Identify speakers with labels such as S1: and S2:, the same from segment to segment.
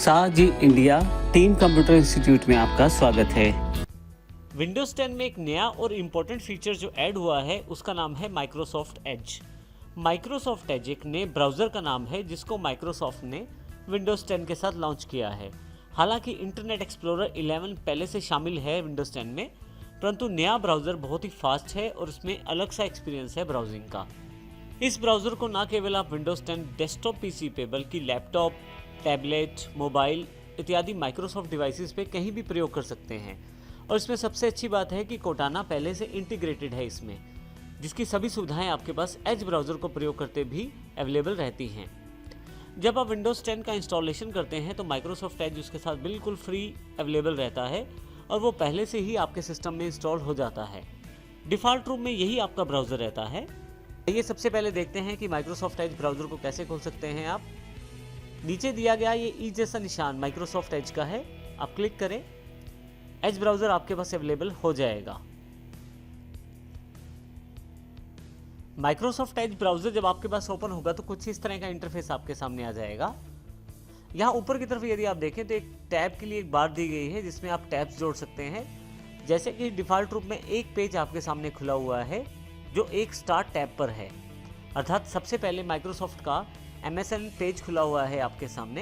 S1: साजी India team computer institute में आपका स्वागत है।
S2: विंडोज़ 10 में एक नया और इम्पोर्टेंट फीचर जो ऐड हुआ है उसका नाम है माइक्रोसॉफ्ट एज। माइक्रोसॉफ्ट एज एक नए ब्राउज़र का नाम है जिसको माइक्रोसॉफ्ट ने विंडोज़ 10 के साथ लॉन्च किया है। हालांकि इंटरनेट एक्सप्लोरर 11 पहले से शामिल है विंडोज़ 10 में, परंतु नया ब्राउज़र बहुत ही फास्ट है और इसमें अलग सा एक्सपीरियंस है ब्राउजिंग का। इस ब्राउज़र को न केवल आप विंडोज़ 10 डेस्कटॉप पीसी पे बल्कि लैपटॉप, टैबलेट, मोबाइल इत्यादि माइक्रोसॉफ्ट डिवाइसेस पे कहीं भी प्रयोग कर सकते हैं। और इसमें सबसे अच्छी बात है कि कोर्टाना पहले से इंटीग्रेटेड है इसमें, जिसकी सभी सुविधाएं आपके पास एज ब्राउज़र को प्रयोग करते भी अवेलेबल रहती हैं। जब आप विंडोज़ 10 का इंस्टॉलेशन करते हैं तो माइक्रोसॉफ्ट एज उसके साथ बिल्कुल फ्री अवेलेबल रहता है और वो पहले से ही आपके सिस्टम में इंस्टॉल हो जाता है। डिफ़ॉल्ट रूप में यही आपका ब्राउज़र रहता है। ये सबसे पहले देखते हैं कि माइक्रोसॉफ्ट एज ब्राउज़र को कैसे खोल सकते हैं आप। नीचे दिया गया ये ई जैसा निशान माइक्रोसॉफ्ट एज का है, आप क्लिक करें, एज ब्राउज़र आपके पास अवेलेबल हो जाएगा। माइक्रोसॉफ्ट एज ब्राउज़र जब आपके पास ओपन होगा तो कुछ इस तरह का इंटरफेस आपके सामने आ जाएगा। यहाँ ऊपर की तरफ यदि आप देखें तो एक टैब के लिए एक बार दी गई है जिसमें आप टैब्स जोड़ सकते हैं। जैसे कि डिफ़ॉल्ट रूप में एक पेज आपके सामने खुला हुआ है जो एक स्टार्ट टैब पर है, अर्थात सबसे पहले माइक्रोसॉफ्ट का MSN पेज खुला हुआ है आपके सामने।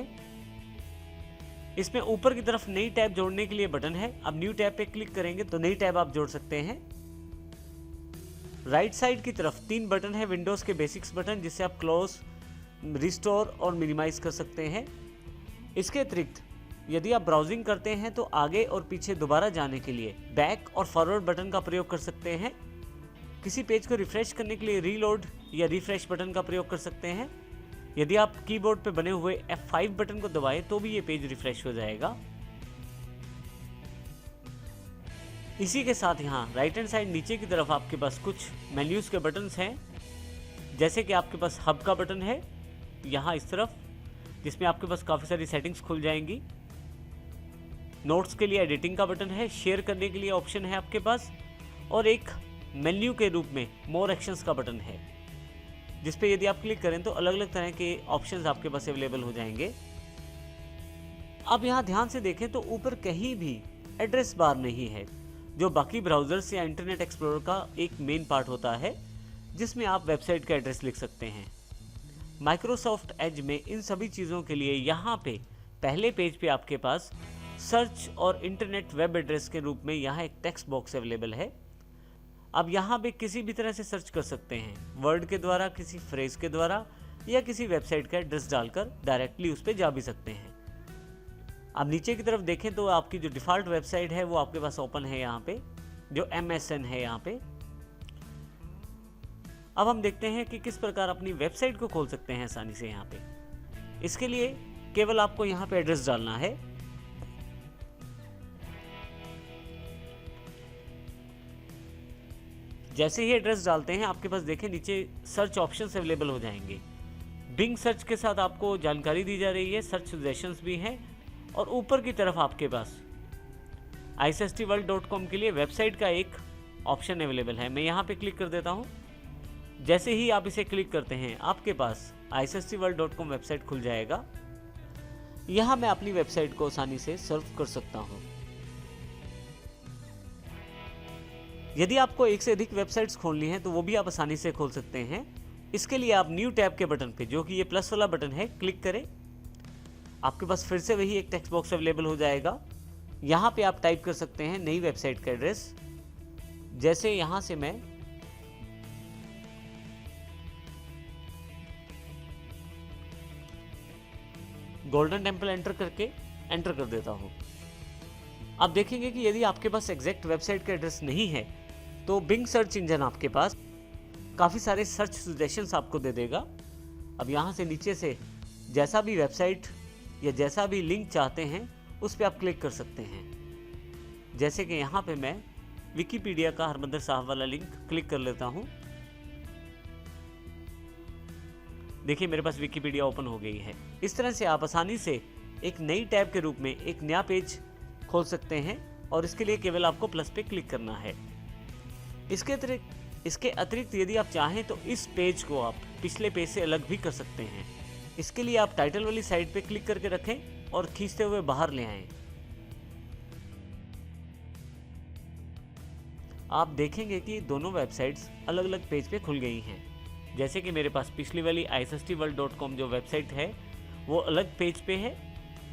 S2: इसमें ऊपर की तरफ नई टैब जोड़ने के लिए बटन है। अब न्यू टैब पे क्लिक करेंगे तो नई टैब आप जोड़ सकते हैं। राइट साइड की तरफ 3 बटन है विंडोज़ के बेसिक्स बटन, जिससे आप क्लोज, रिस्टोर और मिनिमाइज कर सकते हैं। इसके अतिरिक्त यदि आप ब्राउजिंग करते हैं तो आगे और पीछे दोबारा जाने के लिए बैक और फॉरवर्ड बटन का प्रयोग कर सकते हैं। किसी पेज को रिफ्रेश करने के लिए रीलोड या रिफ्रेश बटन का प्रयोग कर सकते हैं। यदि आप कीबोर्ड पे बने हुए F5 बटन को दबाएं तो भी ये पेज रिफ्रेश हो जाएगा। इसी के साथ यहाँ राइट हैंड साइड नीचे की तरफ आपके पास कुछ मेन्यूज के बटन्स हैं, जैसे कि आपके पास हब का बटन है यहाँ इस तरफ, जिसमें आपके पास काफ़ी सारी सेटिंग्स खुल जाएंगी। नोट्स के लिए एडिटिंग का बटन है, शेयर करने के लिए ऑप्शन है आपके पास, और एक मेन्यू के रूप में मोर एक्शंस का बटन है, जिस पे यदि आप क्लिक करें तो अलग अलग तरह के ऑप्शंस आपके पास अवेलेबल हो जाएंगे। अब यहाँ ध्यान से देखें तो ऊपर कहीं भी एड्रेस बार नहीं है, जो बाकी ब्राउज़र्स या इंटरनेट एक्सप्लोरर का एक मेन पार्ट होता है, जिसमें आप वेबसाइट का एड्रेस लिख सकते हैं। माइक्रोसॉफ्ट एज में इन सभी चीज़ों के लिए यहाँ पे पहले पेज पे आपके पास सर्च और इंटरनेट वेब एड्रेस के रूप में यहाँ एक टेक्स्ट बॉक्स अवेलेबल है। अब यहाँ पे किसी भी तरह से सर्च कर सकते हैं, वर्ड के द्वारा, किसी फ्रेज के द्वारा, या किसी वेबसाइट का एड्रेस डालकर डायरेक्टली उस पर जा भी सकते हैं। अब नीचे की तरफ देखें तो आपकी जो डिफ़ॉल्ट वेबसाइट है वो आपके पास ओपन है यहाँ पे, जो MSN है यहाँ पे। अब हम देखते हैं कि किस प्रकार अपनी वेबसाइट को खोल सकते हैं आसानी से यहाँ पे। इसके लिए केवल आपको यहाँ पे एड्रेस डालना है। जैसे ही एड्रेस डालते हैं आपके पास देखें नीचे सर्च ऑप्शंस अवेलेबल हो जाएंगे। बिंग सर्च के साथ आपको जानकारी दी जा रही है, सर्च सजेशंस भी हैं, और ऊपर की तरफ आपके पास isstworld.com के लिए वेबसाइट का एक ऑप्शन अवेलेबल है। मैं यहाँ पे क्लिक कर देता हूँ। जैसे ही आप इसे क्लिक करते हैं आपके पास isstworld.com वेबसाइट खुल जाएगा। यहाँ मैं अपनी वेबसाइट को आसानी से सर्व कर सकता हूँ। यदि आपको एक से अधिक वेबसाइट्स खोलनी है तो वो भी आप आसानी से खोल सकते हैं। इसके लिए आप न्यू टैब के बटन पे, जो कि ये प्लस वाला बटन है, क्लिक करें। आपके पास फिर से वही एक टेक्स्ट बॉक्स अवेलेबल हो जाएगा। यहाँ पे आप टाइप कर सकते हैं नई वेबसाइट का एड्रेस। जैसे यहाँ से मैं गोल्डन टेम्पल एंटर कर देता हूँ। आप देखेंगे कि यदि आपके पास एग्जैक्ट वेबसाइट का एड्रेस नहीं है तो बिंग सर्च इंजन आपके पास काफ़ी सारे सर्च सजेशंस आपको दे देगा। अब यहाँ से नीचे से जैसा भी वेबसाइट या जैसा भी लिंक चाहते हैं उस पर आप क्लिक कर सकते हैं। जैसे कि यहाँ पे मैं विकिपीडिया का हरमंदर साहब वाला लिंक क्लिक कर लेता हूँ। देखिए मेरे पास विकिपीडिया ओपन हो गई है। इस तरह से आप आसानी से एक नई टैब के रूप में एक नया पेज खोल सकते हैं, और इसके लिए केवल आपको प्लस पे क्लिक करना है। इसके अतिरिक्त यदि आप चाहें तो इस पेज को आप पिछले पेज से अलग भी कर सकते हैं। इसके लिए आप टाइटल वाली साइड पे क्लिक करके रखें और खींचते हुए बाहर ले आएं। आप देखेंगे कि दोनों वेबसाइट्स अलग अलग पेज पे खुल गई हैं। जैसे कि मेरे पास पिछली वाली isstworld.com जो वेबसाइट है वो अलग पेज पे है।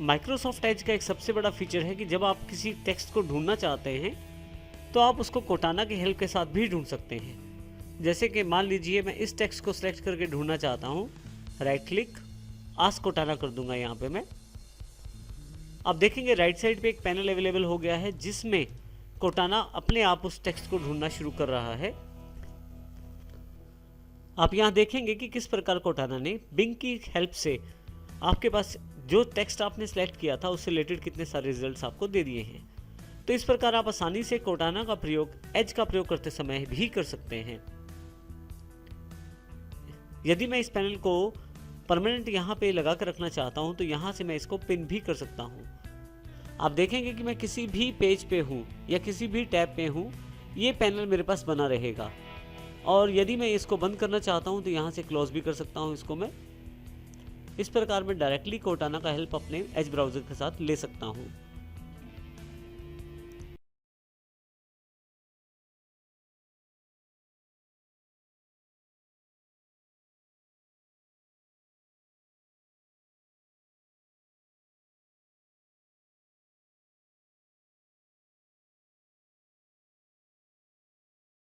S2: माइक्रोसॉफ्ट एज का एक सबसे बड़ा फीचर है कि जब आप किसी टेक्स्ट को ढूंढना चाहते हैं तो आप उसको कोटाना की हेल्प के साथ भी ढूंढ सकते हैं। जैसे कि मान लीजिए मैं इस टेक्स्ट को सिलेक्ट करके ढूंढना चाहता हूँ, राइट क्लिक आस्क कोटाना कर दूंगा यहाँ पे मैं। आप देखेंगे राइट साइड पे एक पैनल अवेलेबल हो गया है जिसमें कोटाना अपने आप उस टेक्स्ट को ढूंढना शुरू कर रहा है। आप यहाँ देखेंगे कि किस प्रकार कोटाना ने बिंग की हेल्प से आपके पास जो टेक्स्ट आपने सेलेक्ट किया था उससे रिलेटेड कितने सारे रिजल्ट्स आपको दे दिए हैं। तो इस प्रकार आप आसानी से कोटाना का प्रयोग एज का प्रयोग करते समय भी कर सकते हैं। यदि मैं इस पैनल को परमानेंट यहाँ पे लगा कर रखना चाहता हूँ तो यहाँ से मैं इसको पिन भी कर सकता हूँ। आप देखेंगे कि मैं किसी भी पेज पे हूँ या किसी भी टैब पे हूँ, ये पैनल मेरे पास बना रहेगा। और यदि मैं इसको बंद करना चाहता हूँ तो यहाँ से क्लोज भी कर सकता हूँ इसको मैं। इस प्रकार मैं डायरेक्टली कोटाना का हेल्प अपने एज ब्राउज़र के साथ ले सकता हूँ।